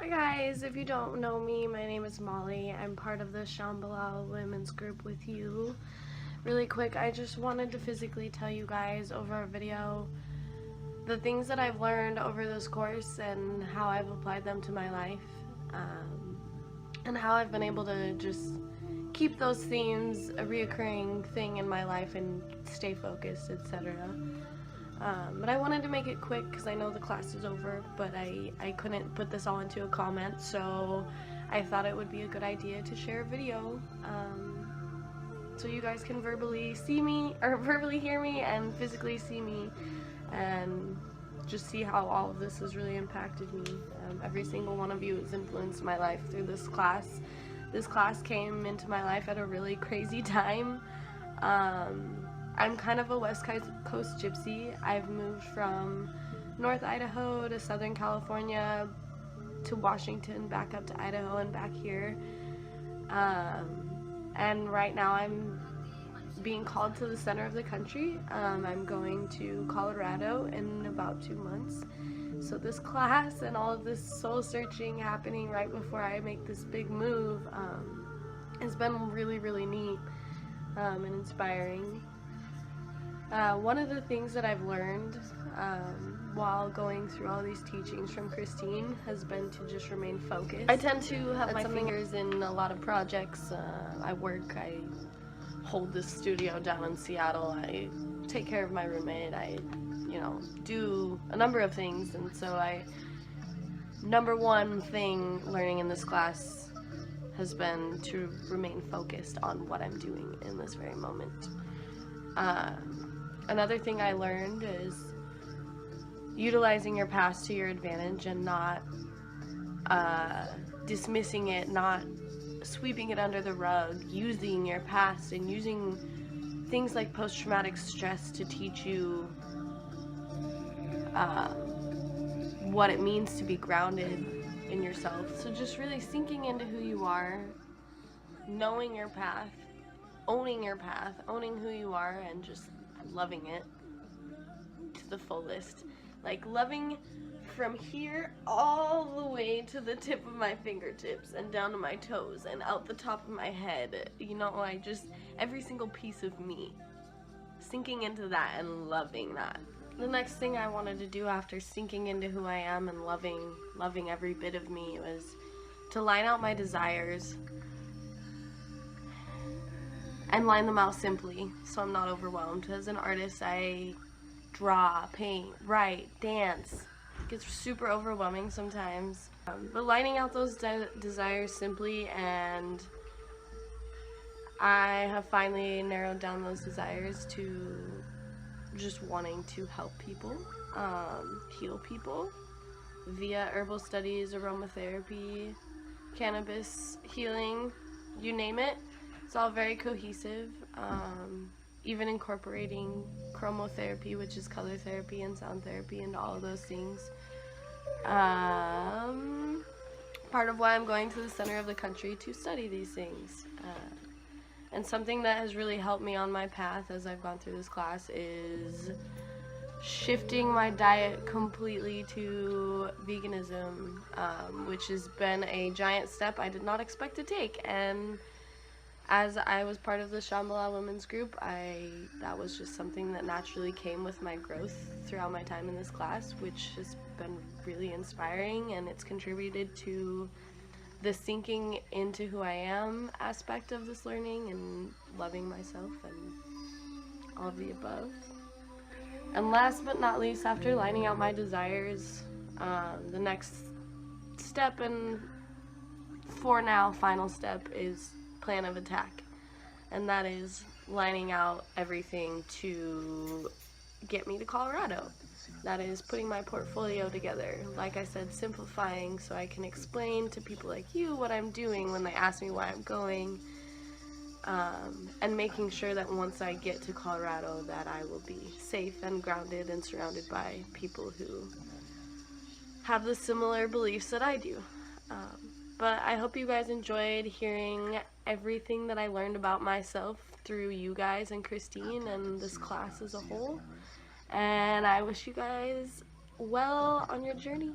Hi guys, if you don't know me, my name is Molly. I'm part of the Shambhala Women's Group with you. Really quick, I just wanted to physically tell you guys over a video the things that I've learned over this course and how I've applied them to my life, and how I've been able to just keep those themes a reoccurring thing in my life and stay focused, etc. But I wanted to make it quick because I know the class is over, but I couldn't put this all into a comment, so I thought it would be a good idea to share a video so you guys can verbally see me, or verbally hear me, and physically see me, and just see how all of this has really impacted me. Every single one of you has influenced my life through this class. This class came into my life at a really crazy time. I'm kind of a West Coast gypsy. I've moved from North Idaho to Southern California to Washington, back up to Idaho and back here. And right now I'm being called to the center of the country. I'm going to Colorado in about 2 months. So this class and all of this soul searching happening right before I make this big move has been really, really neat and inspiring. One of the things that I've learned while going through all these teachings from Christine has been to just remain focused. I tend to have my fingers in a lot of projects. I work, I hold this studio down in Seattle, I take care of my roommate, I do a number of things, and so number one thing learning in this class has been to remain focused on what I'm doing in this very moment. Another thing I learned is utilizing your past to your advantage and not dismissing it, not sweeping it under the rug, using your past and using things like post-traumatic stress to teach you what it means to be grounded in yourself. So just really sinking into who you are, knowing your path, owning your path, owning who you are, and just loving it to the fullest. Like loving from here all the way to the tip of my fingertips and down to my toes and out the top of my head. Every single piece of me, sinking into that and loving that. The next thing I wanted to do after sinking into who I am and loving every bit of me was to line out my desires and line them out simply so I'm not overwhelmed. As an artist, I draw, paint, write, dance. It gets super overwhelming sometimes. But lining out those desires simply, and I have finally narrowed down those desires to just wanting to help people, heal people via herbal studies, aromatherapy, cannabis healing, you name it. It's all very cohesive, even incorporating chromotherapy, which is color therapy, and sound therapy, and all of those things. Part of why I'm going to the center of the country to study these things. And something that has really helped me on my path as I've gone through this class is shifting my diet completely to veganism, which has been a giant step I did not expect to take. And as I was part of the Shambhala Women's Group, that was just something that naturally came with my growth throughout my time in this class, which has been really inspiring, and it's contributed to the sinking into who I am aspect of this learning and loving myself and all of the above. And last but not least, after lining out my desires, the next step, and for now final step, is plan of attack, and that is lining out everything to get me to Colorado. That is putting my portfolio together, like I said, simplifying so I can explain to people like you what I'm doing when they ask me why I'm going, and making sure that once I get to Colorado that I will be safe and grounded and surrounded by people who have the similar beliefs that I do. But I hope you guys enjoyed hearing everything that I learned about myself through you guys and Christine and this class as a whole. And I wish you guys well on your journey.